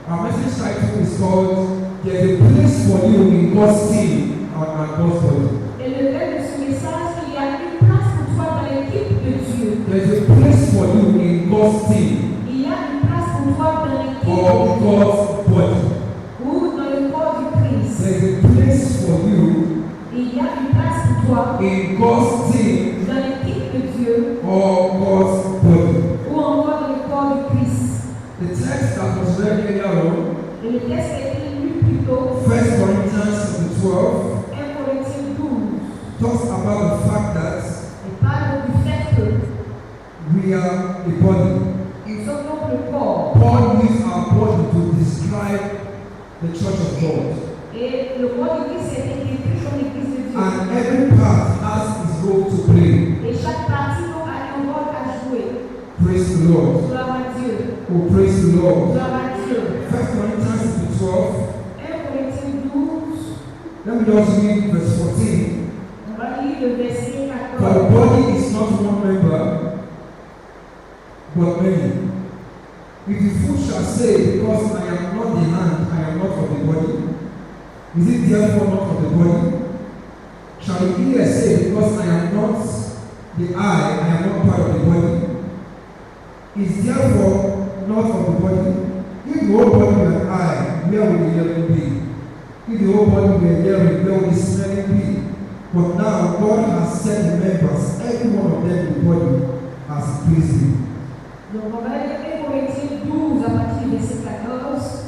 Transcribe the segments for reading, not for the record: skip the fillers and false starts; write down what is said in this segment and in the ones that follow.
Our message title is called "There's a Place for You in God's Team and God's Body." Et le thème de ce message, il y a une place pour toi dans l'équipe de Dieu. There's a place for you in God's team Il y a une place pour toi dans l'équipe or God's body. ou dans le corps du Christ. There's a place for you Il y a une place pour toi in God's team dans l'équipe de Dieu or God's body. ou encore dans le corps du Christ. The text that was read earlier on, Et le texte a été lu plus tôt, 1 Corinthians 12, 1 Corinthiens 12, talks about the fact that et parle du fait que we are a body. nous sommes donc le corps. Paul used our body to describe the church of God. Et le corps du Christ a été décrit comme l'église de Dieu. And every part has its role to play. Et chaque partie donc a un rôle à jouer. Praise the Lord. Gloire à Dieu. Oh, praise the Lord. Gloire à Dieu. 1 Corinthians 12. 1 Corinthiens 12, Let me just read verse 14. on va lire le verset For the 14. body is not one member, but many. If the foot shall say, because I am not the hand, I am not of the body, is it therefore not of the body? Shall the ear say, because I am not the eye, I am not part of the body? Is therefore not of the body? If the whole body were an eye, where would the hearing be? If the whole body were hearing, where would the smelling be? But now God has set the members, every one of them in the body, as it pleases Him. Donc on va lire 1 Corinthiens 12 à partir du verset 14.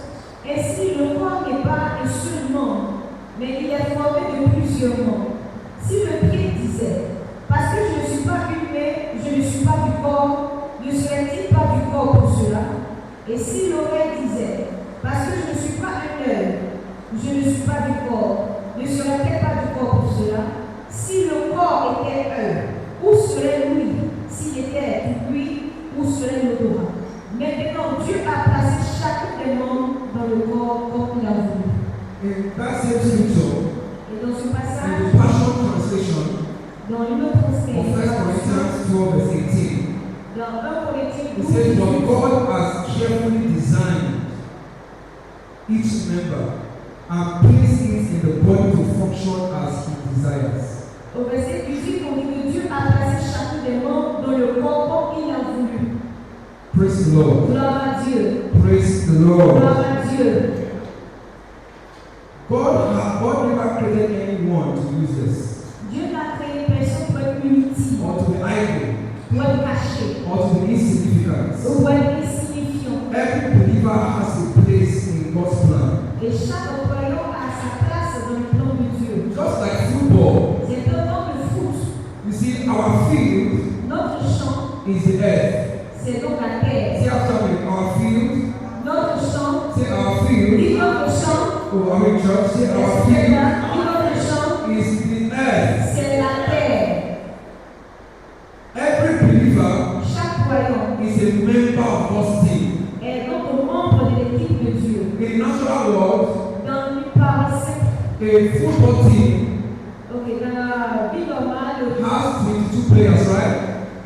Ainsi, le corps n'est pas un seul membre, mais il est formé de plusieurs membres. Si le pied disait, parce que je ne suis pas une main, je ne suis pas du corps, ne serait-il pas du corps pour cela? Et si l'oreille disait, parce que je ne suis pas un œil, je ne suis pas du corps, ne serait-elle pas du corps pour cela? Si le corps était un, où serait lui? S'il était lui, où serait l'odorat? Maintenant, Dieu a placé chacun des membres dans le corps comme il a voulu. In that same scripture, Et dans ce in passage, the Passion Translation dans une autre of 1 translation, Corinthians 12, verse 18, dans 1 Corinthiens it 12, says, But God has carefully designed each member and placed it in the body to function as He desires. au verset 18, on dit que Dieu a placé chacun des membres dans le corps comme il a voulu. Praise the Lord. Gloire à Dieu. Praise the Lord. Gloire à Dieu. God never created anyone to use this, Dieu n'a créé personne pour être inutile, or to be idle, pour être caché, or to be insignificant. ou pour être insignifiant. Every believer has a place in God's plan. Et chaque croyant a sa place dans le plan de Dieu. Just like football, C'est un temps de foot. you see, our field Notre champ, is the earth. c'est donc la terre. Say after me, our field. Notre champ, Say our field. dit notre champ, Oh, I'm in church. Say our dit field notre champ, is the earth. c'est la terre. Every believer Chaque croyant is a member of God's team. est donc un membre de l'équipe de Dieu. In the natural world, Dans une parole simple, a football team ok, dans la vie normale, has 22 players, right?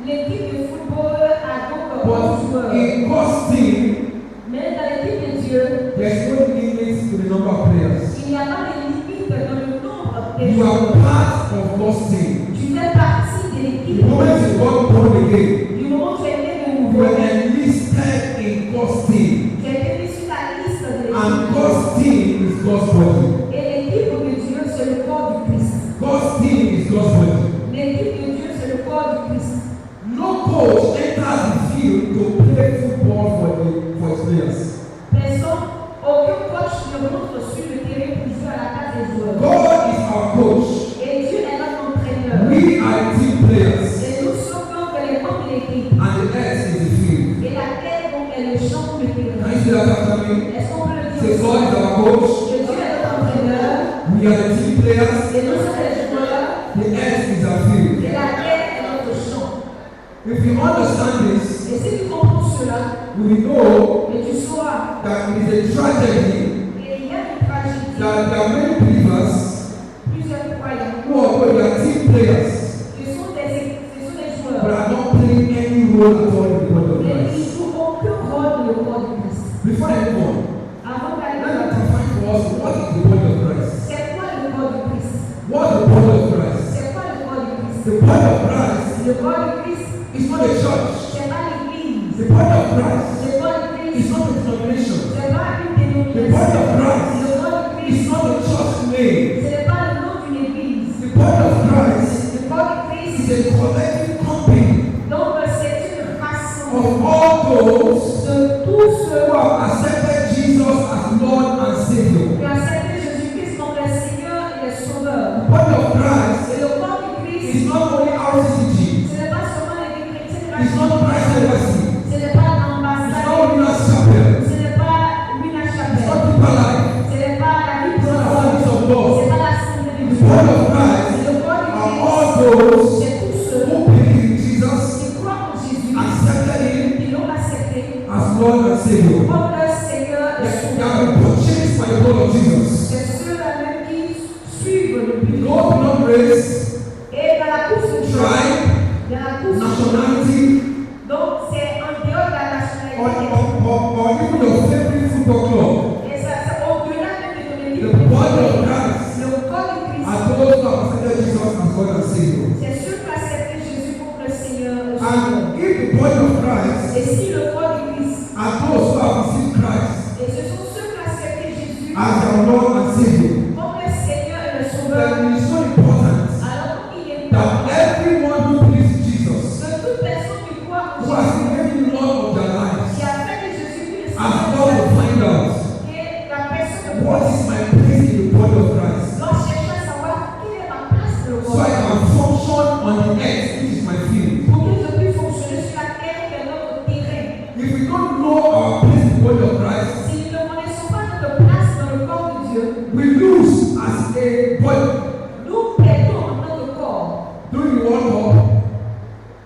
l'équipe de football a donc 11 But joueurs. in God's team, Mais dans l'équipe de Dieu, there's no limit to the number of players. il n'y a pas de limite dans le nombre de You joueurs. are part of God's team. Tu fais partie de l'équipe. The moment you got born again, Du moment où tu es né de you nouveau, were enlisted in God's team. tu as été mis sur la liste de And l'équipe. God's team is God's body. Et l'équipe de Dieu, c'est le corps du Christ. God's team is God's body. L'équipe de Dieu, c'est le corps du Christ. No coach enters the field to play football for his players. Personne, aucun coach ne rentre sur le terrain pour jouer à la place des joueurs. God is our coach. Et Dieu est notre entraîneur. We are team players. Et nous sommes donc les membres de l'équipe. And the earth is the field. Et la terre donc est le champ de terrain. Can you say that after me? Est-ce qu'on peut le Say, dire? God is our coach. Que Dieu est notre entraîneur. We are the team players. Et nous sommes les joueurs. The earth is our field. Et la terre est notre champ. If you understand this, Et si tu comprends cela, we know et tu sauras, that it is a tragedy et il y a une tragédie, that there are many believers plusieurs croyants, who are team players ce sont des but joueurs, are not playing any role at all in the body of mais Christ. ils ne jouent aucun rôle dans le corps du Christ. Before I move on, us what is the body of Christ. C'est quoi le corps du Christ? What is the body of Christ? C'est quoi le corps du Christ? The body of Christ Le corps du Christ, is not a church. c'est pas l'église. The body of Christ Le corps du is Christ, not a denomination. c'est pas une The body of dénomination. Christ Le corps du is Christ, not a church name. ce n'est pas le nom d'une église. The body of Christ Le corps du is Christ, a collective company donc c'est une race of all those de tous ceux who have accepted Jesus as Lord and Savior. qui ont accepté Jésus-Christ comme le Seigneur et le Sauveur. The body of Christ Et le corps du Christ, is not only RCCG, ce n'est pas seulement l'église chrétienne, it's not Christ Embassy, ce n'est pas it's l'ambassade, not Winners Chapel, ce n'est pas Wina it's Chapel, not Deeper Life, ce n'est pas la vie it's de not Dieu, Assemblies of God. ce n'est pas l'assemblée de The Dieu. body of Christ Le corps du are all Christ, those c'est tous ceux who believe in Jesus, qui croient en Jésus, accepted Him qui l'ont accepté as Lord and Savior. comme leur Seigneur et They Sauveur. have been purchased by the blood of Jesus. C'est ceux-là même qui suivent le but. No blood race, Et dans la course de tribe, dans la course nationality, donc c'est en dehors de la or nationalité. even your favorite football club. Et ça, c'est au-delà même de ton The équipe. body of Christ Le corps du Christ, are those who have accepted Jesus as Lord and Savior. c'est ceux qui acceptent Jésus comme le Seigneur et le Sauveur. And if the body of Christ Et si le corps du Christ, are those who have received Christ et ce sont ceux qui acceptent Jésus as their Lord and Savior, comme le Seigneur et le Sauveur, then it is so important alors il est that important everyone who believes in Jesus, que toute personne qui croit en who has Jésus, made him Lord of their lives, qui a fait de Jésus-Christ le has Seigneur, got to find out que la personne what is my place in the body of Christ, doit chercher à savoir quelle est ma place dans le so corps. I can function on the earth, which is my field. Pour que je puisse fonctionner sur la terre qui est notre terrain. If we don't know our place in the body of Christ, Si nous ne connaissons pas notre place dans le corps de Dieu, we lose as a body. nous perdons en tant que corps. During the World Cup,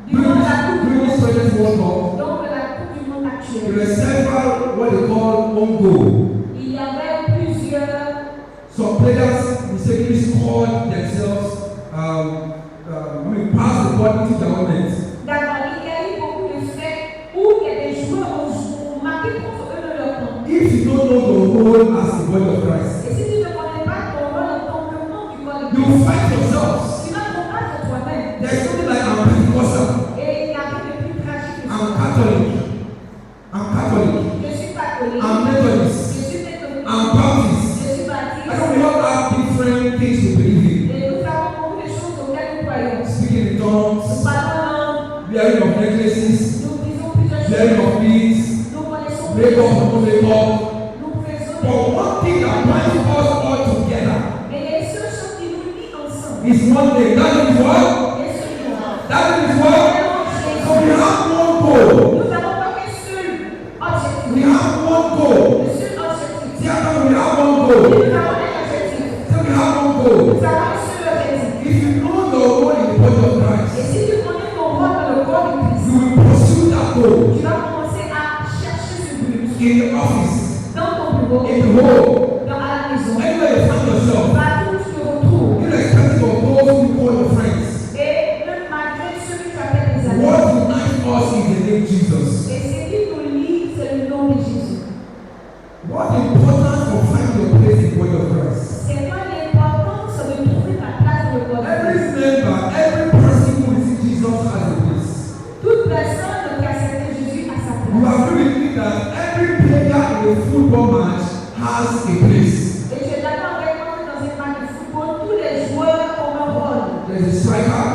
Durant la Coupe du during this Monde, present World Cup, donc la Coupe du Monde there actuelle, were several what they call own goal. il y avait plusieurs, Some players mistakenly scored themselves, pass the ball into their opponent. d'accord, il y a eu beaucoup de faits où il y a des joueurs ont marqué contre eux de leur camp. If you don't know the role as the body of Christ, Et si tu ne connais pas ton rôle en tant que membre du corps de you Christ, fight yourselves. tu vas combattre toi-même. There's something like I'm Pentecostal, Et il n'y a rien de plus tragique que I'm ça. Catholic, I'm Catholic, Je suis catholique, I'm Methodist, je suis méthodiste, I'm Baptist. je suis I baptiste. know we all have different things to believe in. Et nous avons beaucoup de choses auxquelles nous croyons. Speaking in tongues, Nous parlons, wearing of necklaces, nous disons plusieurs wearing choses. of beads, Nous connaissons make up, plusieurs no choses. make up. Nous faisons But one thing that binds us all together mais il y a une seule chose qui nous lie ensemble. is one thing. That is what? Et celui-là. That is what? So we have one goal. Nous n'avons pas qu'un seul objectif. We have one goal. Le seul objectif. See how come we have one goal? Nous avons un objectif. So we have one goal. Nous avons un seul objectif. If you know your role in the body of Et Christ, si tu connais ton rôle dans le corps du Christ, you will pursue that goal tu vas commencer à chercher ce but in the office, dans ton bureau, in the home, à la maison, anywhere you find yourself, partout où tu te retrouves. irrespective of those who call your friends. Et même malgré ceux que tu appelles des amis. What unites us is the name Jesus. Et ce qui nous lie, c'est le nom de Jésus. What important for finding your place in the body of Christ? C'est quoi l'importance de trouver ta place dans le corps de Every Christ? member, every person who receives Jesus has a place. Toute personne qui a accepté Jésus a sa You place. agree with me that every player in a football match has a place. Et je suis d'accord avec moi que dans un match de football, tous les joueurs ont un rôle. There's a striker,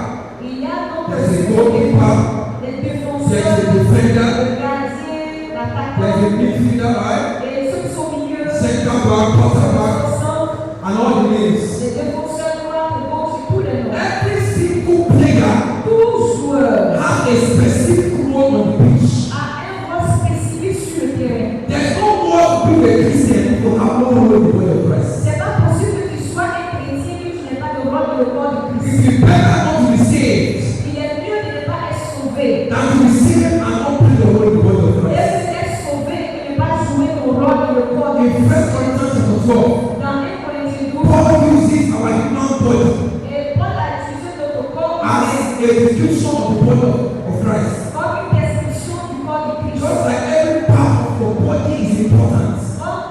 Il y a donc there's a goalkeeper, les there's défenseurs, a defender, le gardien, there's a l'attaquant, midfielder, right? et ceux qui sont au milieu, Center back, quarterback, au centre, and all the names. les défenseurs noirs, les gauches et tous les noms. Every single player Tout joueur has a specific role on the pitch. a un rôle spécifique sur le terrain. There's no more to be a Christian who have no role in the body of Christ. C'est pas possible que tu sois un chrétien que tu n'aies pas de rôle dans le corps de It Christ. is better not to be saved Il est mieux de ne pas être sauvé. than to be saved and not play the role in the body of Mieux Christ. d'être sauvé que de ne pas jouer ton rôle dans le corps de In Christ. 1 Corinthians chapter 12, Dans 1 Corinthiens 12, Paul uses our human body et Paul a utilisé notre corps as a description of the body of Christ. comme une description du corps de Christ. Just like every part of your body is important. Donc,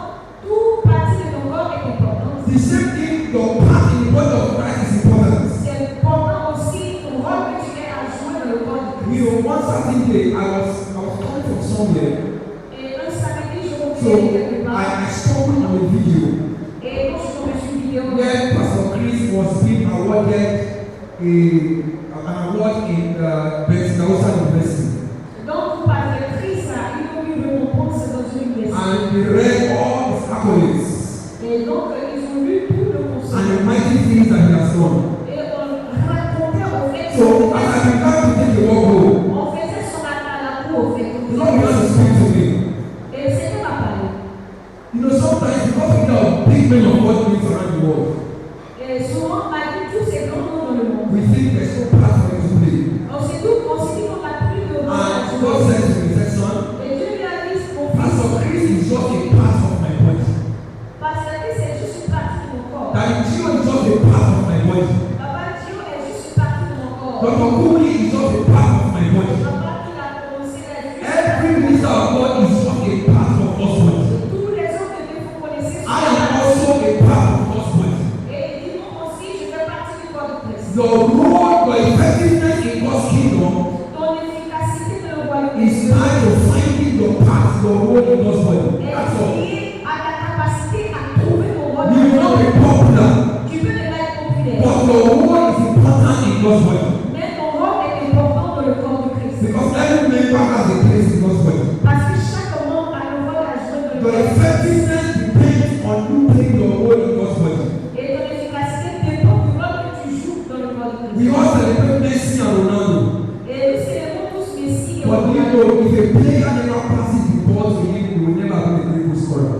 toute partie de ton corps est aller quelque part. I stumbled on a video Et quand je suis tombée sur une vidéo, where Pastor Chris was being awarded an award in Pensacola University. donc Pasteur Chris a eu une récompense dans une université. And they read all his accolades Et donc ils ont lu tout le and conseil. the mighty things that he has done. Et on racontait au fait So as I began to take the walk home, on faisait son appel à la cour au fait. the Lord began to speak to me. Et le Seigneur m'a parlé. You know, sometimes because we know big men of God live around the world, Et souvent, malgré tous ces grands noms dans le monde, we think there's no part for him to play. on se dit qu'on n'a plus de rôle à And God jouer. said to me, he said, son, Et Dieu lui a dit, mon fils, Pastor Chris is just a part of my body. parce que c'est juste une partie de mon corps. That Gio is just a part of my body. Papa Dieu est juste une partie de mon corps. Dr. Kuli is just a part of my body. Papa qui l'a prononcé est juste Every minister of God is just a part of God's body. tous les hommes de Dieu, vous connaissez I am also a part of God's body. Et dis-moi aussi, je fais partie du corps de Christ. Your role, your effectiveness in God's kingdom Ton efficacité dans le royaume is tied to finding your part, your role in God's body. est That's all. liée à ta capacité à trouver ton rôle. You will not be popular, Tu peux ne pas être populaire, but your role is important in God's body. mais ton rôle est important dans le corps de Christ. Because every member has a place in God's body. Parce que chaque membre a le rôle à jouer dans le Your corps. effectiveness depends on you playing your role in God's body. Et ton efficacité dépend du rôle que tu joues dans le corps de We Christ. all celebrate Messi and Ronaldo. Et nous célébrons tous Messi et But you Ronaldo. know, if a player never passes the ball to him, he will never be a very good scorer.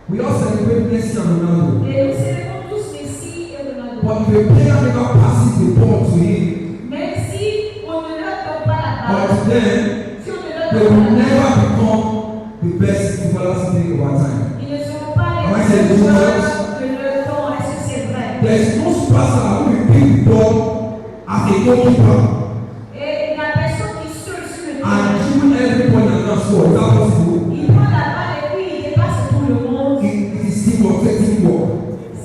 We all celebrate Messi and Ronaldo. Et nous célébrons tous Messi et Ronaldo. But if a player never passes the ball to him, Même si on ne leur donne pas la or balle, to them, si on ne leur they donne will pas la never balle, become the best footballers in the over time. ils ne seront pas Am I les saying meilleurs too joueurs much? de leur temps. Est-ce que c'est vrai? There is no superstar who will pick the ball as a goalkeeper Et la personne qui seule sur le and terrain, dribble everybody and not score. Is that possible? il prend la balle et puis il dépasse tout le monde. It is teamwork, teamwork.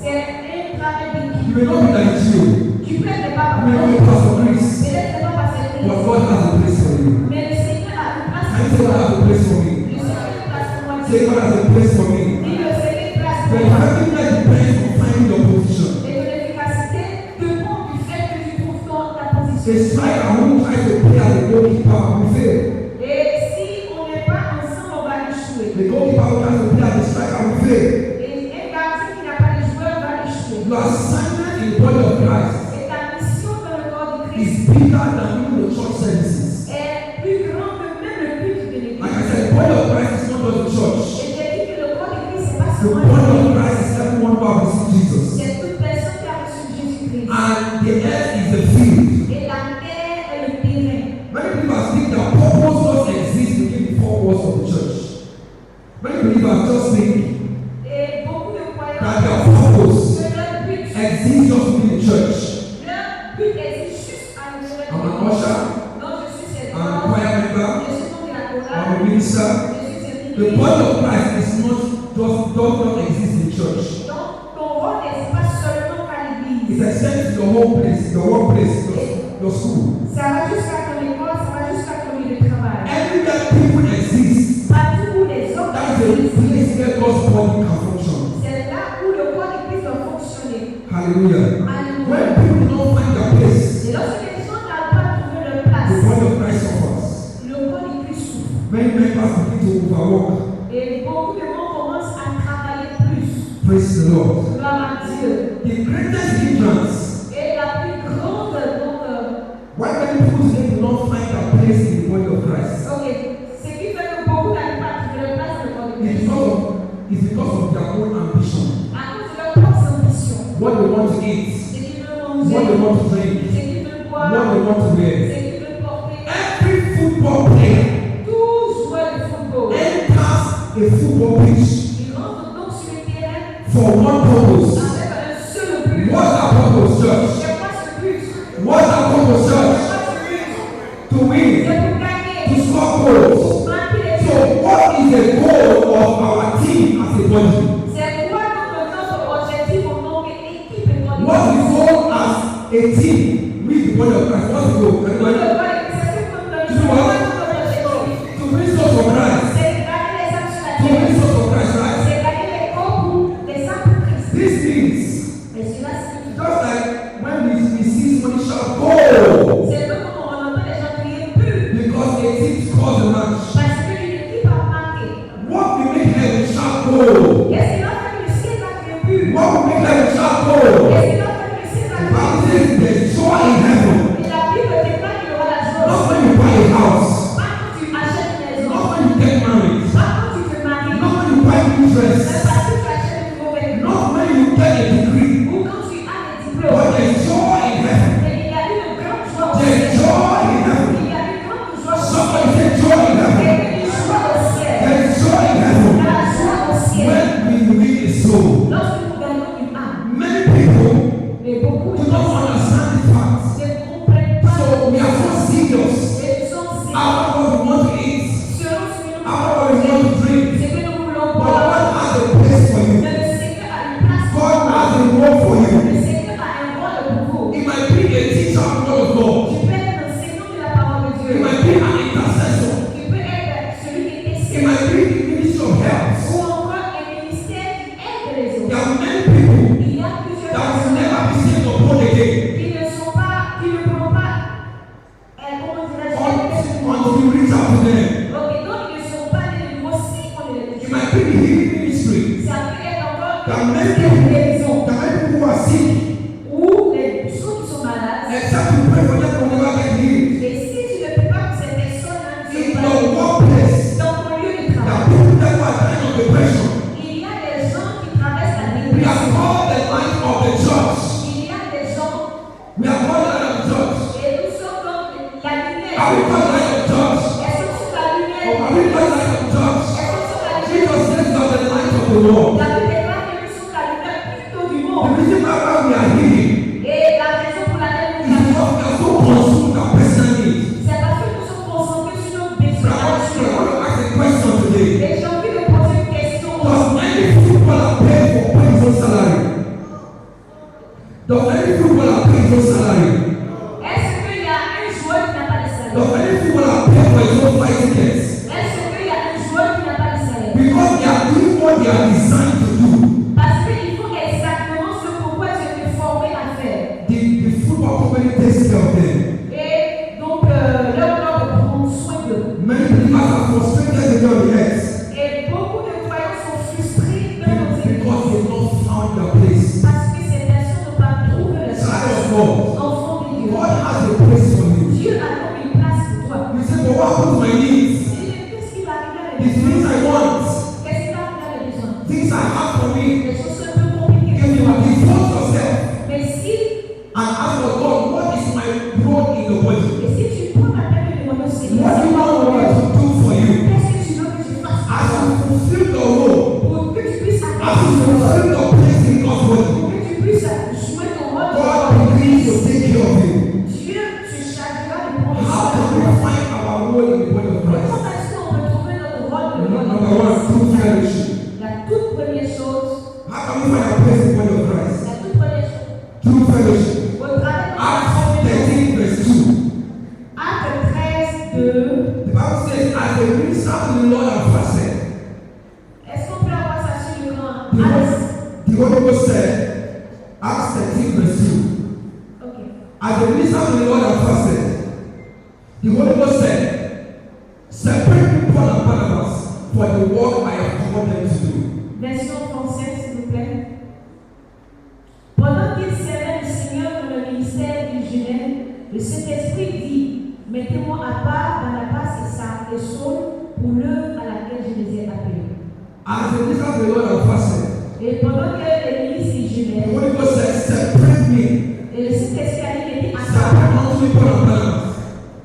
C'est un travail You d'équipe. may not be like Gio, Tu peux ne pas you may not be Pastor Chris, peut-être pas passer but God has a place for you. mais le Seigneur a une place Can you pour say God toi. has a place for me? Le Seigneur a une place pour moi. Say God has a place for me. Dis le Seigneur a une place The pour moi. effectiveness depends on finding your position. Et ton efficacité dépend du fait que tu trouves ta A position. striker who tries to play as a goalkeeper will fail. Et si on n'est pas ensemble, on va échouer. The goalkeeper who tries to play as a striker will fail. Et un gardien qui n'a pas de joueur va échouer. Your assignment in the body of Christ Et ta mission dans le corps de is Christ bigger than even the church services. est plus grande que même le culte de l'église. Like I said, the body of Christ is not just the church. Et j'ai dit que le corps de Christ, c'est pas The seulement body of l'église. Christ is everyone who has received Jesus. C'est toute personne qui a reçu Jésus-Christ. And the earth is the field. Et la terre est le terrain. Many believers think that purpose does exist within the four walls of the church. Many believers just think Et beaucoup de croyants that their purpose que leur but exists just within the church. existe juste à l'intérieur I'm de an usher, Non, je suis cette I'm a choir member, je suis membre de la I'm chorale, a minister. je suis cette The body of Christ is not does not exist in church. Donc, ton rôle n'est pas seulement qu'à It l'église. extends to your home place, your workplace, your school. Ça va jusqu'à ton école, ça va jusqu'à ton lieu de travail. Everywhere people exist, Partout où les hommes that is a existent, place where God's body can function. c'est là où le corps de Christ doit fonctionner. Hallelujah. Alléluia. When people don't find their place, Et lorsque les gens n'arrivent pas à trouver leur the place, body of Christ suffers. le corps de Christ souffre. Many members begin to overwork. Et beaucoup de gens commencent à travailler plus. Praise the Lord. Gloire à Dieu. The greatest hindrance Et la plus grande, donc, why many people today do not find their place in the body of Christ ok, ce qui fait que beaucoup n'arrivent pas à trouver leur place dans le corps de is Christ. because of their own ambition. À cause de leur propre ambition. What they want to eat, Ce qu'ils veulent what they manger, want to drink, ce qu'ils veulent boire, what they want to ce wear. qu'ils veulent porter. Every football player Tout joueur de football. enters a football pitch Ils rentrent donc sur le terrain for one purpose. avec un seul but. What's that purpose, church? C'est quoi ce but? What's that purpose, C'est church? quoi ce but? To win, C'est pour gagner. to score goals. Pour marquer les So, buts. what is the goal of our team as a body? C'est quoi donc notre objectif en tant qu'équipe et en tant What's the goal as a team with the body of Christ? What's the goal? Everybody? To win souls for Christ. To win just like when we see somebody shout, "Go!" C'est comme quand on entend les gens crier plus. Because a team scores a match. Parce qu'une équipe a marqué. What will make heaven shout, "Go"? Qu'est-ce qui va faire que le ciel va crier plus? What will make heaven shout, "Go"? Qu'est-ce qui va faire que le ciel va The crier Bible plus? says there's joy in heaven. Et la Bible déclare qu'il y aura la joie. Not when you buy a house. Pas quand tu achètes une maison. Not when you get married. Pas quand tu te maries. Not when you buy a new Même dress. pas quand tu achètes une nouveau vêtement. Not when you get a degree. Ou quand tu as des But diplômes. there's joy in heaven. Mais il y a une grande joie au There's ciel. joy in heaven. Il y a une grande joie au ciel. Somebody say joy in heaven. Il y a une joie au ciel. There's joy in heaven. Il y a la joie au ciel. When we win a soul. Lorsque nous gagnons une âme. Many people Mais beaucoup do de not personnes understand the facts. ne comprennent pas. So we are so serious Et nous sommes sérieux. about what we want to eat, Selon ce que nous about what we want to drink. ce que nous voulons But boire. God has a place for you. Mais le Seigneur a une place pour God vous. has a role for you. Le Seigneur a un rôle pour vous. It might be a teacher of the word of God. Tu peux être un enseignant de la parole de It Dieu. might be an intercessor. Tu peux être celui qui It essaie. might be the ministry of health. Ou encore un ministère qui aide les There autres. are many people Il y a plusieurs that will personnes never be saved or born again qui ne sont pas, qui ne pourront pas, comment dirais-je, until you reach out to them. ok, donc ils ne sont pas des nouveaux si on est It les might be the healing ministry. Ça peut être encore There are many des people, guérisons there are many people who are sick. ou les gens qui sont malades. Except you pray for them, they will never get healed. Et si tu ne peux pas que ces personnes-là ne In soient your pas workplace, dans ton lieu de there are travail, people that are dying of depression. il y a des gens qui traversent la We are dépression. called the light of the church. Il y a des gens, We are called the light of the church. et nous sommes comme la lumière. Are we called the light of the church? Est-ce que c'est la lumière? Or are we called the light of the church? Est-ce que c'est la lumière? Jesus says we are the light of the world. La Bible déclare que nous sommes la lumière plutôt du The monde. reason why we are here Et la raison pour laquelle nous is because we are so consumed with our personal needs. c'est parce que nous sommes concentrés sur nos But I besoins. want to ask a question today. Et j'ai envie de poser une question. Does any footballer pay for his own salary? Does any footballer pay his own salary? Est-ce qu'il y a un joueur qui n'a pas de salaire? Does any footballer pay for his own flight tickets? Est-ce qu'il y a un joueur qui n'a pas de salaire? Because they are doing what they are designed to do. Parce qu'il faut exactement ce pourquoi tu es formé à faire. The football company takes care of them. Et donc, leur corps de prendre soin d'eux. Many believers are frustrated with their earth Et beaucoup de croyants sont frustrés dans nos églises. because they've not found their place. Parce que ces personnes n'ont pas trouvé le Child of sens. God, Enfant de Dieu. God has a place for you. Dieu a comme une place pour toi. You say, but what happened to my needs? Qu'est-ce qui va arriver à The les things besoins? I want, Qu'est-ce qui va arriver à les besoins? things I have for me. Les choses sont un peu compliquées. If you devote yourself Mais si, and ask for God, what is my role in the body? et si tu prends la peine de demander au Seigneur, What do you want me to do for you? qu'est-ce que tu veux que je fasse As you fulfill the role, pour que tu puisses as you accomplir ton rôle, fulfill the place in God's body, pour que tu puisses jouer ton rôle dans God ton begins to église. take care of you. Dieu se chargera de prendre How soin can de we toi. find our role in the body of Christ? Comment est-ce qu'on peut trouver notre rôle dans le Number body one, de Christ? true fellowship. La toute première chose, How can we find our place in the body of Christ? la toute première chose, True fellowship. au travers de la Acts première 13 verse 2. Acte 13, 2. The Bible says, as they ministered to the Lord and fasted, Est-ce qu'on peut avoir ça sur l'écran? the Alex. Holy Ghost said, Acts 13 verse 2. Ok. As they ministered to the Lord and fasted, the Holy Ghost said, separate me Paul and Barnabas for the work I have called them to do. Version française, s'il vous plaît. Pendant qu'ils servaient le Seigneur dans le ministère du Genève, le Saint-Esprit dit, mettez-moi à part Barnabas et Saul pour l'œuvre à laquelle je les ai appelés. As they ministered to the Lord and fasted, Et pendant que l'église du the Genève, Holy Ghost said, separate me. et le Saint-Esprit a dit, mettez à Separate part, unto me Paul and Barnabas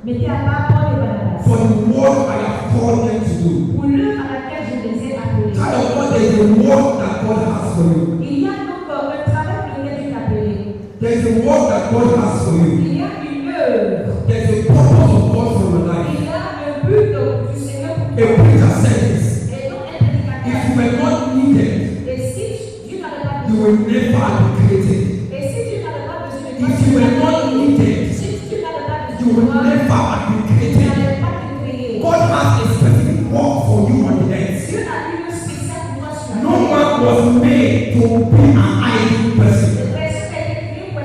mettez à part Paul et Barnabas for the work I have called them to do. pour l'œuvre à laquelle je les ai appelés. Child of God, there is a work that God has for you. Il y a donc un travail pour lequel tu es appelé. There is a work that God has for you. Il y a une œuvre. There is a purpose of God for your life. Il y a un but du Seigneur pour A toi. preacher said this. Et donc, un prédicateur. If you were not needed, Et si Dieu n'avait pas you besoin, will never have been created. et si Dieu n'avait pas besoin de toi, If you were not needed, si Dieu n'avait pas you besoin will de toi, never have been tu created. n'allais pas te créer. God has a specific work for you on the earth. Dieu a eu un spécial pour toi sur la No terre. man was made to be an idle person. Cette personne a été créée pour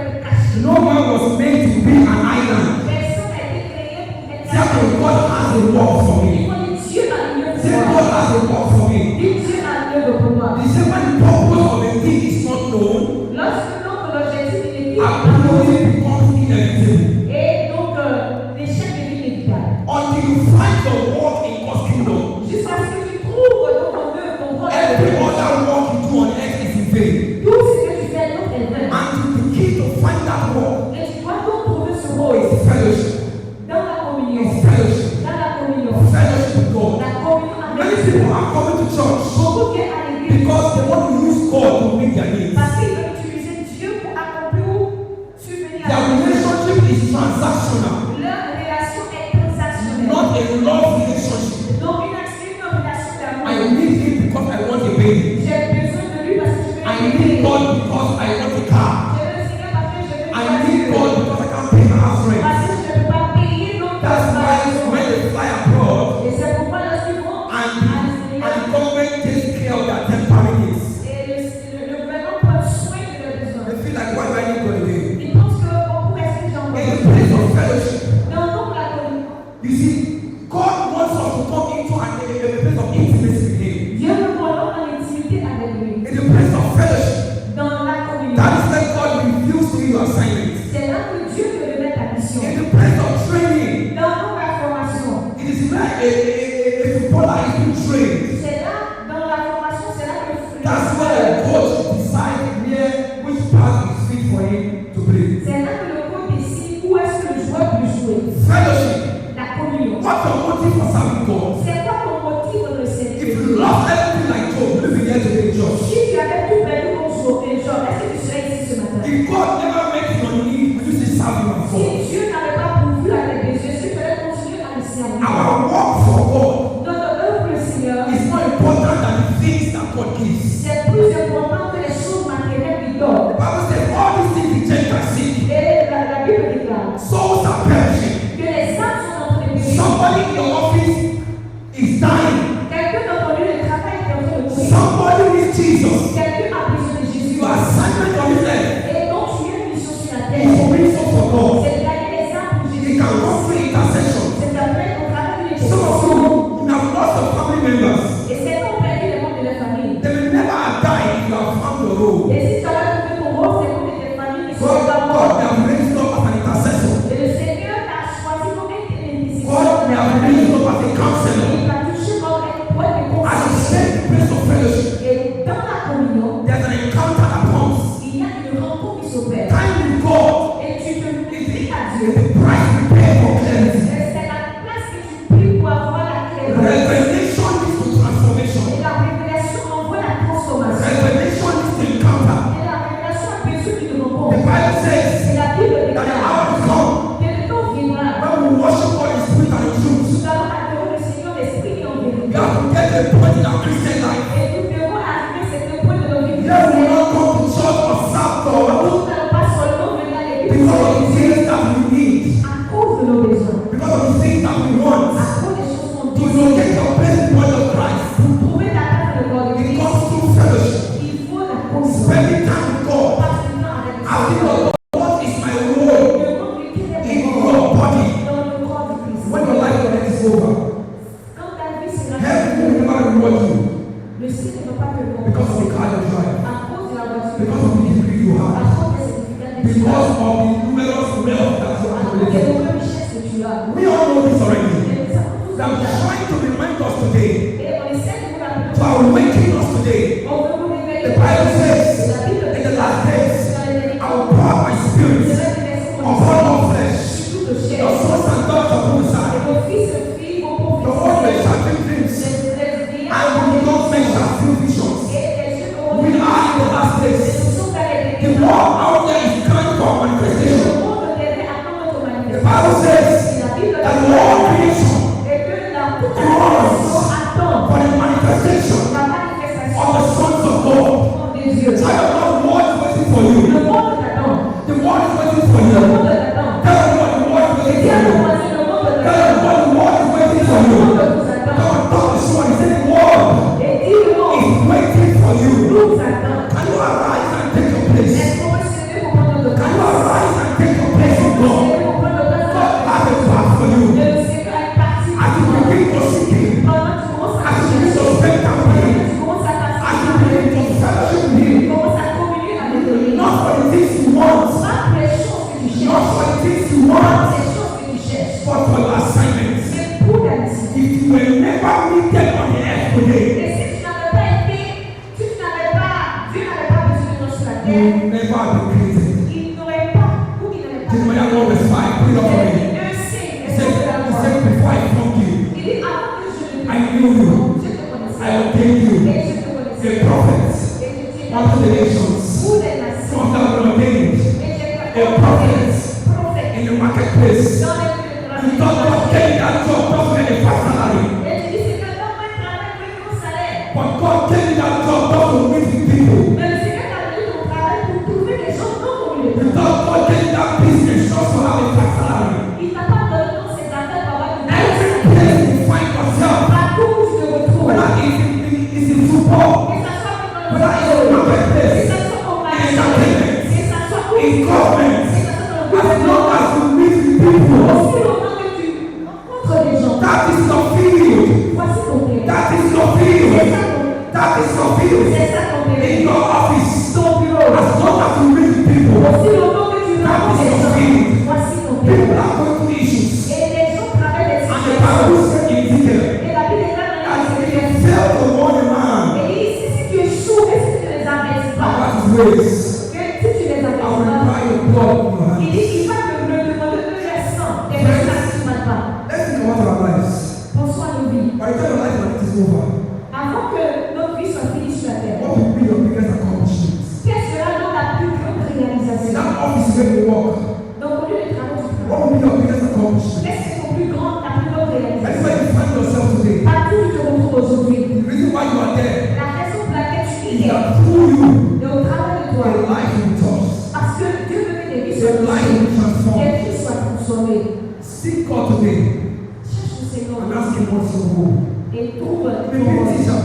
work for me. Il faut dire Dieu a une œuvre Say, pour God moi. has a work for me. Dis Dieu a une œuvre pour moi. He said, when the purpose of a thing is not known, Lorsque donc l'objectif d'une équipe approval becomes inevitable. et donc l'échec devient inévitable. Until you find the work in God's kingdom, Jusqu'à ce que tu trouves donc ton œuvre, ton rôle. every other work you do on earth is in vain. Tout ce que tu fais donc est vain. And the key to find that work Et tu dois donc trouver ce rôle is fellowship. dans la communion. Is fellowship. Dans la communion. Fellowship with God. La communion Many avec people Dieu. are coming to church Beaucoup viennent à l'église because they want to use God to meet their needs. parce qu'ils veulent utiliser Dieu pour accomplir ou subvenir à Their leurs besoins. relationship is transactional, Leur relation est transactionnelle. not a love relationship. Donc une relation d'amour. I need him because I want a baby. J'ai besoin de lui parce que je veux I un need bébé. God because I want a car. Je veux le Seigneur parce que je veux I need God because I can't pay my house rent. parce que je ne peux pas payer donc That's ma why maison. when they fly abroad Et c'est pourquoi lorsqu'ils vont à and l'extérieur, the government takes care of their temporary needs, et le gouvernement prend soin de leurs besoins. they feel like, why do I need God again? Ils pensent qu'on pourrait être gens In the place of fellowship, dans donc la communion. you see, God wants us to come into a place of intimacy with him. Dieu veut qu'on entre en intimité avec lui. In the place of fellowship, Dans la communion. that is when God reveals to you your assignments. C'est là que Dieu te remet ta mission. In the place of training, Dans donc la formation. it is where a footballer is being trained. C'est là, dans la formation, c'est là que That's where a coach decides which path is fit for him to play. c'est là que le coach décide où est-ce que le joueur peut jouer. Fellowship. La communion. What's your motive for serving God? C'est quoi ton motif de le If servir? you love everything like Job, you will be here today in church. Si tu avais tout perdu comme Job, est-ce que tu serais ici ce matin? If God never makes your need, will you still serve him and Si God? Dieu n'avait pas pourvu à tes besoins, est-ce que tu allais continuer à le servir? Our work for God Notre œuvre pour le Seigneur, is more important than the things that God gives. c'est plus important que les choses matérielles qu'il donne. The Bible says all these things the Gentiles seek. Et la Bible déclare Souls are perishing. que les âmes sont en train de périr. Somebody in your office is dying. Quelqu'un dans ton lieu de travail est en train de mourir. Somebody needs Jesus. Quelqu'un a besoin de Jésus. Your assignment on this earth Et donc tu as une mission sur la is terre. to win souls for God. C'est de gagner les âmes pour You Jésus. can go through intercession. C'est d'appeler au travers d'une Some of intercession. you have lost your family members. Et c'est non perdu les membres de la famille. They will never have died if you have found your role. Et si tu as trouvé ton rôle, c'est pour que tes familles ne God, soient pas God mortes. may have raised you up as an intercessor. Et le Seigneur t'a choisi comme un intercesseur. God may have raised you up as a counselor. Il t'a touché comme un point de As you conseil. stay in the place of fellowship, Et dans la communion, there's an encounter that comes. il y a une rencontre qui s'opère. Time with God Et tu te dis à is Dieu. the price we pay for clarity. C'est la place que tu pries pour avoir la clarté. Revelation leads to transformation. Et la révélation envoie la transformation. Revelation leads to encounter. Et la révélation a besoin d'une The rencontre. Bible says Et la Bible that the déclare hour will come que le temps viendra. when we worship God in spirit and in truth. Nous allons adorer le Seigneur l'Esprit et en We vérité. have to get to a point in our Christian life. Et nous devons arriver à ce point de nos vies. Here we will not come to church or serve God Nous n'allons pas seulement venir à l'église because of the things that we need, à cause de nos besoins, because of the things that we want. à cause des choses qu'on To dit. locate your place in the body of Christ, Pour trouver ta place dans le corps de it Christ, comes through fellowship. il faut la communion. Spending time with God. Passer du temps avec le Asking Seigneur. God, what is my role Demande-lui quel est in mon rôle your body dans le corps de Christ. when your life is over? Quand ta vie sera Heaven will never reward you le ciel ne va pas te because of the récompenser car you drive, à cause de la voiture, because of the degree you à have, cause des certificats que tu because as, of the numerous wealth that you à have cause des accumulated. nombreuses richesses que tu as. We all know this already. Et nous savons tous I'm déjà. trying to remind us today, Et on essaie de vous rappeler. to awaken us today. On veut vous réveiller. The Bible says, La Bible in dit the last days, dans les derniers I temps, will pour out my je spirit vais te laisser mon upon esprit all flesh. sur toute chair. Your sons and daughters shall Et prophesy. vos fils et filles vont Your old men prophétiser. shall dream dreams. And your young men shall see visions. We are in the last days. The world out there is crying for manifestation. The Bible says that the world creation for the manifestation of the sons of God. Child of God, the world is waiting for you. The world is waiting for you. Tell everyone the world is waiting for you. Tell everyone the world is waiting for you. Come on, talk to someone. He said the world is waiting for you. Can you arise and take your place? Can you arise and take your place in God? God has a path for you. As you begin will never be created. il n'aurait pas, ou il n'aurait pas. Jeremiah 1 verse 5, put it up for me. He said, before I formed you, Il dit, avant que je ne I knew you. je te connaissais. I ordained you Et je te connaissais. a prophet Et je t'ai unto the nations. pour les nations. Some that were ordained Et j'ai fait a prophet prophète. in the marketplace. Dans les You thought God gave that job not for any fast salary. Et tu dis, c'est que dans mon travail, oui, mon salaire. But God gave you that job not to meet with people. Mais le Seigneur t'a donné ton travail pour trouver des gens non comme lui. You thought God gave you that business just to have a fast salary. Il t'a pas donné dans ses affaires pour avoir une Every place you find yourself, partout où tu te retrouves. whether it's in football, Que ça soit dans whether it's in le marketplace, que ça soit au in marché, entertainment, que ça soit au in government, que ça soit dans le as long gouvernement. as you meet with people, Aussi longtemps que tu rencontres des gens. that is your field. Voici ton père. That is your C'est field. ça ton That is your field. c'est ça ton In père. your office, Ton bureau. as long as you meet with people, Aussi longtemps que tu rencontres des gens. Voici ton people père. are going through issues. Et les gens travaillent des And the Bible situations. said in Ezekiel, Et la Bible est là dans that les if you situations. fail to warn a man Et il dit, si tu échoues et si tu ne les avertis pas, about his ways, que si tu les I will avertis pas, apply your blood in your il hands. dit qu'il va te demander de leur sang, des personnes qui ne sont pas. Let's think about our lives. Pensons à nos vies. By the time your life is over, Avant que notre vie soit finie sur la terre, what will be your biggest accomplishment? quelle sera donc la plus grande In réalisation? that office where you work, Donc au lieu de travail, tu what travailles. will be your biggest accomplishment? Qu'est-ce que ton plus grande, ta plus grande That's réalisation? where you find yourself today. Partout où tu te retrouves aujourd'hui. The reason why you are there La raison pour laquelle tu is es that through you, et au travail de toi. your life will be touched. Parce que Dieu veut que tes vies Your soient life will be touchées. transformed. Tes vies soient transformées. Seek God today Cherche le Seigneur and ask Him what's your goal. et trouve ton Maybe a rôle. teacher,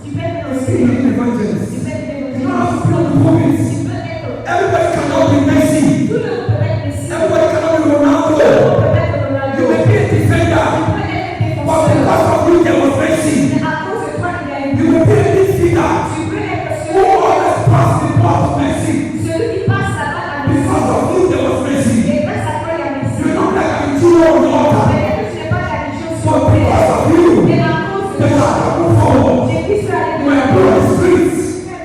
Tu peux être un maybe an enseignant. evangelist. Tu peux être un You don't have to évangéliste. be on the movies. Tu peux être. Everybody cannot be Messi. Tout le monde peut être Messie. Everybody cannot be Tout le Ronaldo. monde peut être Ronaldo. You may be a defender, Tu peux être but défenseur. because of you there was Messi. Mais à cause de toi, il y a une You may be a midfielder Tu peux être who celui always pass the ball to Messi. qui passe la balle à Messi. Because of you there was Messi. Et grâce à toi, il y a Messi. You're not like a Jew on the altar, Peut-être que tu n'es pas la religion sur but le terre. because of you, Mais à cause de the toi, church can move forward. j'ai pu se aller You de might be on the streets,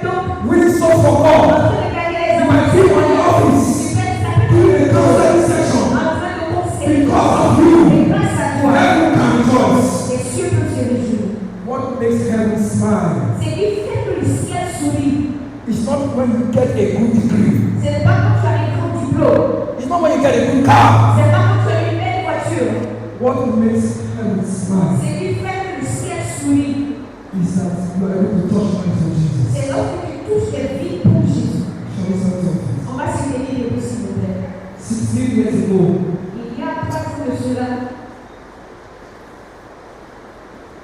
Donc, winning souls for en God. train de gagner les You hommes. might be on the office, Tu peux être doing the counseling session. en train de conseiller. Because of you, Et grâce à toi, heaven can rejoice. les cieux peuvent se réjouir. What makes heaven smile? Ce qui fait que le ciel sourit, It's not when you get a good degree. ce n'est pas quand tu as un grand diplôme. It's not when you get a good car. Ce n'est pas quand tu as une belle voiture. What makes heaven smile Ce qui fait que le ciel sourit, is that you are able to touch lives of Jesus. c'est lorsque tu touches les vies pour Jésus. Shall we stand up? On va se tenir debout, s'il vous plaît. 16 years ago, Il y a 3 ans de cela,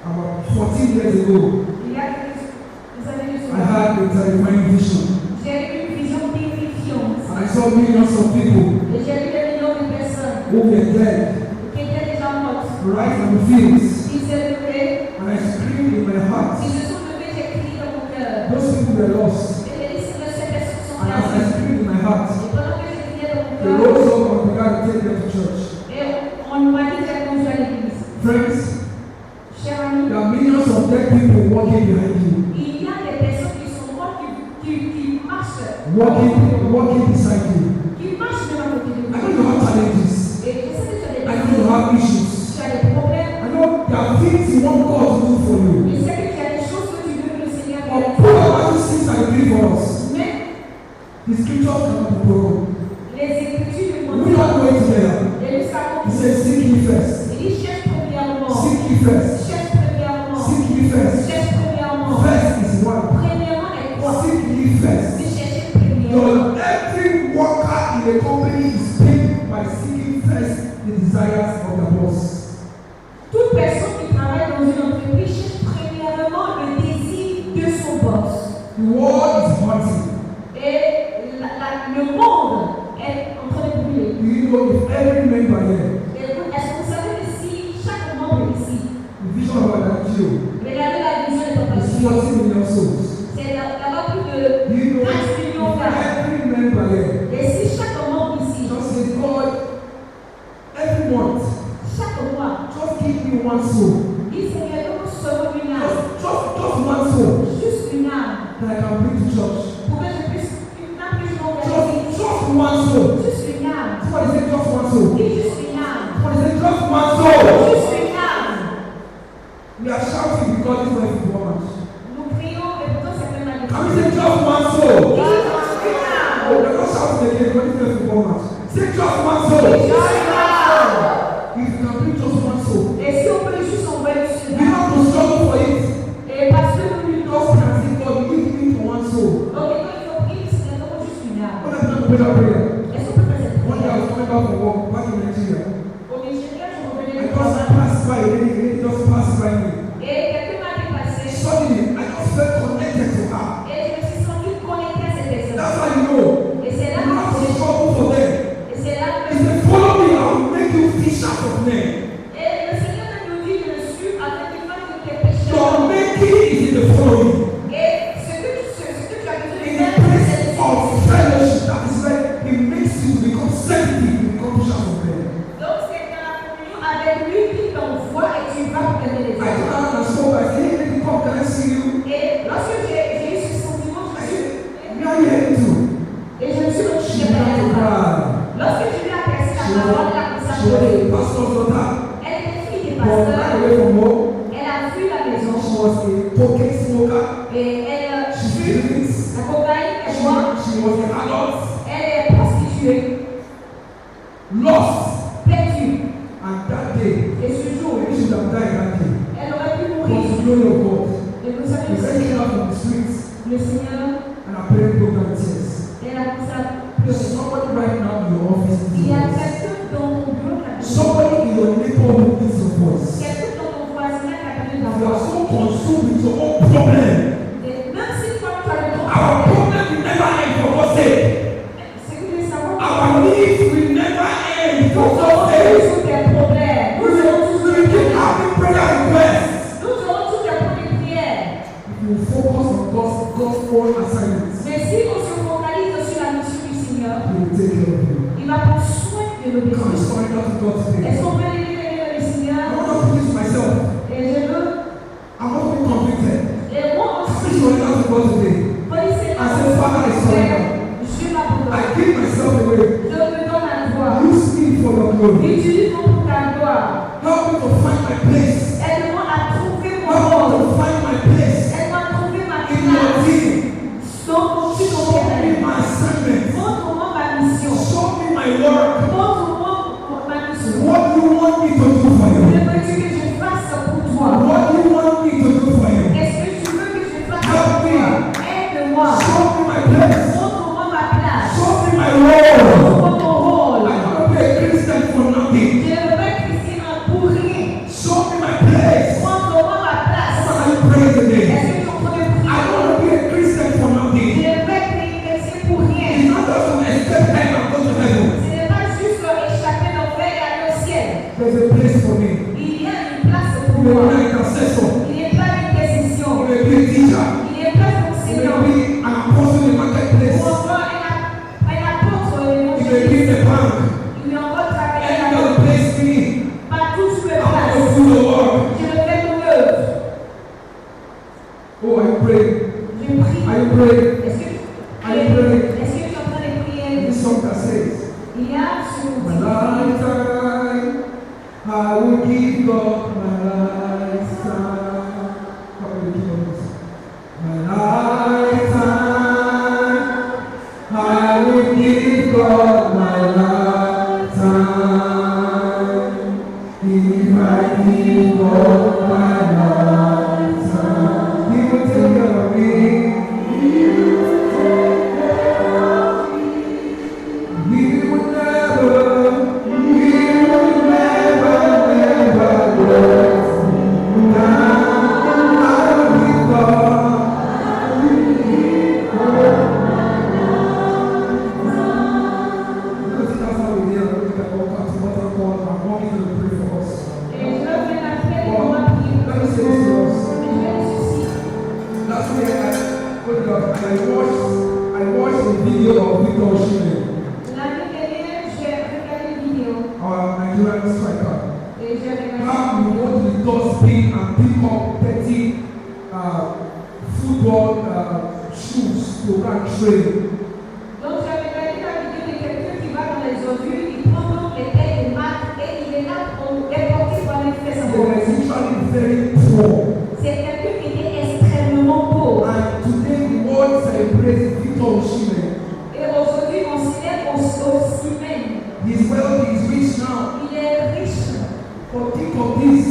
about 14 years ago, il y a des années de I cela, had a terrifying vision. j'ai eu une vision terrifiante. And I saw millions of people Et j'ai vu des millions de personnes who were dead qui étaient déjà mortes. right on the fields. Ils s'est levé, And I screamed in my heart. ils se sont levés, j'ai crié dans mon cœur. Those people were lost. Et j'ai dit, Seigneur, ces personnes sont And as I perdues. screamed in my heart, Et pendant que j'ai crié dans mon they cœur, rose up and began to take them to church. et on m'a dit j'ai conduit à l'église. Friends, Cher ami, there are millions of dead people walking behind you, il y a des personnes qui sont mortes, qui marchent, walking beside you. qui marchent de la côté de I know nous. you have challenges. Et je sais que tu as des I know you have issues. tu as des problèmes. I know there are things you want God to do for you. Je sais que tu as des choses que tu veux que le Seigneur But réalise. whatever these things are doing for us, Mais the scriptures cannot be broken. les Écritures We nous are going together. et nous savons He says, seek ye first. il dit cherche premièrement. Seek ye first. Cherche premièrement. Seek ye first. Cherche premièrement. First is one. Premièrement est quoi? Seek ye first. C'est chercher premièrement. Your every worker in a company is paid by seeking first the desires of the boss. Toute personne qui travaille dans une entreprise cherche premièrement le désir de son boss. The world is hurting. Et le monde est en train de brûler. Do you know if every member here, Et vous, est-ce que vous savez que si chaque membre ici, the vision of our NGO regardez la vision de ton is passion, 40 million souls? c'est d'avoir plus Do de you know 4 millions if d'âmes. every member here Et si chaque membre ici, just say, God, every month, chaque mois, just give me one soul. dit Seigneur, donne-moi seulement une âme, Just one soul juste une âme, that I can bring to church. pour que je puisse, une âme que je one soul. Juste une âme. Somebody say just one soul. Dis juste une âme. Somebody say just one soul. Juste une âme. We are shouting because this one is one. Nous prions et pourtant c'est même mal. Can we say just one soul? Dis juste une âme. Oh, we're not shouting again because this one is one. Say just one soul. Juste une âme. If you can bring just one soul, Et si on peut juste envoyer juste we une âme. have to struggle for it. Et parce que nous lui Just donnons. can say God, give me for one soul. Donc quand il faut prier, c'est d'abord juste une âme. When I'm going to pray that prayer, Est-ce qu'on peut faire cette one day I prière? was coming back from work back in Nigeria. Au Nigeria, je revenais I de just travail. passed by, a lady just passed by me. Et quelqu'un m'a dépassé. Suddenly, I just felt connected to her. Et je me suis senti connecté à cette personne. That's how you know. Et c'est là You have to que struggle for them. et c'est là He que said, follow me, I will make you fishers of men. et le Seigneur nous dit de le suivre afin qu'il fasse de tes Your pécheurs. making is in the following. Et ce que tu as besoin de In faire, the place c'est de of suivre. fellowship, that is where He makes you become sensitive, you become fishers of men. Donc c'est dans la communion avec lui qu'il t'envoie et tu vas prendre les I told autres. her and spoke, I said, hey, lady, come, can I see you? Et lorsque j'ai eu ce sentiment, I je me said, suis where are you heading to? et je me suis She retrouvée began derrière to elle. cry. Lorsque je lui ai adressé She la parole, elle a commencé à was pleurer. a pastor's daughter. Elle était fille des But ran pasteurs. away from home. Elle a fui la She maison. was a cocaine smoker. Et elle She fut drinks. la cocaïne, elle boit. She was an adult. Elle est prostituée, Lost. perdue. And that day, Et ce jour, maybe she would have died that day. elle aurait pu But mourir. the glory of God. Et vous savez, We came out from the streets le Seigneur, and our parents broke down in tears. elle a commencé à There's pleurer. somebody right now in your office. Il y a needs your voice. quelqu'un dans ton bureau qui a besoin. Somebody in your neighborhood needs your voice. Quelqu'un dans ton voisinage qui a besoin You are d'avoir. so consumed with your own problem. Et même si toi tu as le temps, Our problem will never end for God's sake. c'est que les savants Our needs will never end nous for aurons God's sake. tous des problèmes. Nous aurons tous We des keep problèmes. having prayer requests. Nous aurons tous des problèmes de prière. If you focus on God's own assignments, Mais si on se focalise sur la mission du Seigneur, He will take care of you. il va prendre soin de nos Can we besoins. surrender to God today? Est-ce qu'on peut l'élever le I Seigneur? want to put this to myself. Et je veux, I want to be convicted. et moi Can we aussi, surrender to God today? policier, I said, Father, I surrender. je m'abandonne. I give myself away. Je me donne à toi. Use me for your glory. Utilise-moi pour ta gloire. Help me to find my place. Aide-moi à trouver mon Help me rôle. to find my place Aide-moi à trouver ma in your place. team. Donc, tu Show me my assignment. montre-moi ma mission. Show me my work. Montre-moi ma mission. What you want me to do for Que you. veux-tu que je fasse pour toi? What you want me to do for you. Est-ce que tu veux que je fasse Help pour me. toi? Aide-moi. Show me my place. Montre-moi ma place. Show me my role. Montre-moi ton rôle. I don't want to be a Christian for nothing. Je ne veux pas être chrétien pour rien. Show me my place. Montre-moi ma place. How you pray today? Est-ce que tu es en train de I prier? don't want to be a Christian for Je nothing. ne veux pas être chrétien pour rien. It's not just to escape hell and go to heaven. Ce n'est pas juste échapper d'enfer et aller au ciel. There's a place for me. Il y a une place pour You may moi. be an intercessor. Il y a pas d'intercession. You may be a teacher. Il y a pas You d'enseignant. may be an apostle in the marketplace. Ou encore un apôtre You may be in évangéliste. the bank. Il y a encore travailler And là-bas. God place me. Partout où je me I want place. to do the work. Je le fais ton œuvre. Oh, I pray. Je prie. I pray. Est-ce que tu es en train de prier? This song that says, Il y a ce my lifetime, I will give God my lifetime. How will you give us? My lifetime, I will give God my lifetime. If I give God my lifetime, He will take care of me. He will never let me down. I will give God. Because that's how we deal with the walk out to what I call our morning to pray for us. Et je veux faire la prière pour But moi prier. let me say this to us. Mais je vais ceci. Last week I watched a video of Victor Osimhen, L'année dernière, j'ai regardé une vidéo our Nigerian striker. et j'ai regardé. How we go to the dustbin and pick up 30 football shoes to go and train. Donc, j'ai regardé la vidéo de quelqu'un celebrate Victor Osimhen. Et aujourd'hui, on célèbre Osimhen. His wealth is rich now. Il est riche. But think of this.